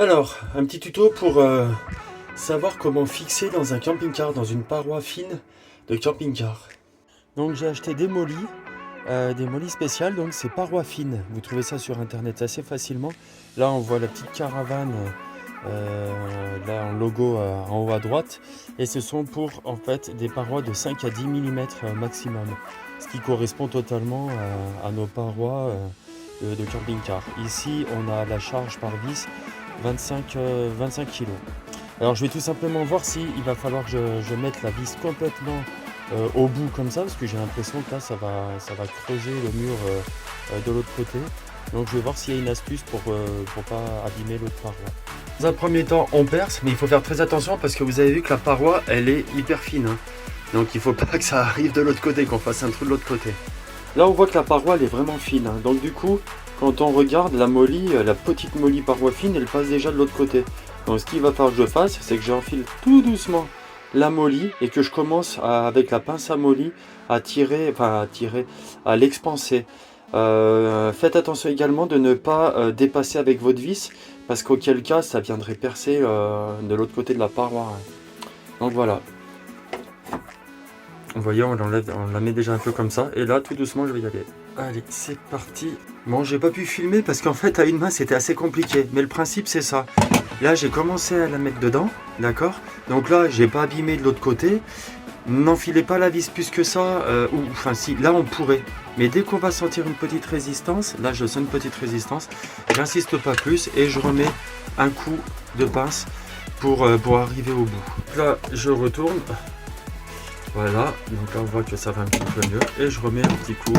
Alors, un petit tuto pour savoir comment fixer dans un camping-car, dans une paroi fine de camping-car. Donc j'ai acheté des molis spéciales, donc c'est parois fines. Vous trouvez ça sur internet assez facilement. Là on voit la petite caravane, là en logo en haut à droite. Et ce sont pour en fait des parois de 5 à 10 mm maximum. Ce qui correspond totalement à nos parois de camping-car. Ici on a la charge par vis 25 kg. Alors je vais tout simplement voir si il va falloir que je mette la vis complètement au bout comme ça, parce que j'ai l'impression que là ça va creuser le mur de l'autre côté. Donc je vais voir s'il y a une astuce pour pas abîmer l'autre paroi. Dans un premier temps on perce, mais il faut faire très attention parce que vous avez vu que la paroi elle est hyper fine, hein. Donc il faut pas que ça arrive de l'autre côté, qu'on fasse un trou de l'autre côté. Là on voit que la paroi elle est vraiment fine, hein. Donc du coup quand on regarde la molly, la petite molly paroi fine, elle passe déjà de l'autre côté. Donc ce qu'il va falloir que je fasse, c'est que j'enfile tout doucement la molly et que je commence avec la pince à molly à tirer, à l'expanser. Faites attention également de ne pas dépasser avec votre vis, parce qu'auquel cas ça viendrait percer de l'autre côté de la paroi. Donc voilà. Vous voyez, on la met déjà un peu comme ça. Et là, tout doucement, je vais y aller. Allez, c'est parti. Bon, j'ai pas pu filmer parce qu'en fait, à une main, c'était assez compliqué. Mais le principe, c'est ça. Là, j'ai commencé à la mettre dedans. D'accord? Donc là, j'ai pas abîmé de l'autre côté. N'enfilez pas la vis plus que ça. Enfin, si, là, on pourrait. Mais dès qu'on va sentir une petite résistance, là, je sens une petite résistance. J'insiste pas plus et je remets un coup de pince pour arriver au bout. Là, je retourne. Voilà, donc là on voit que ça va un petit peu mieux et je remets un petit coup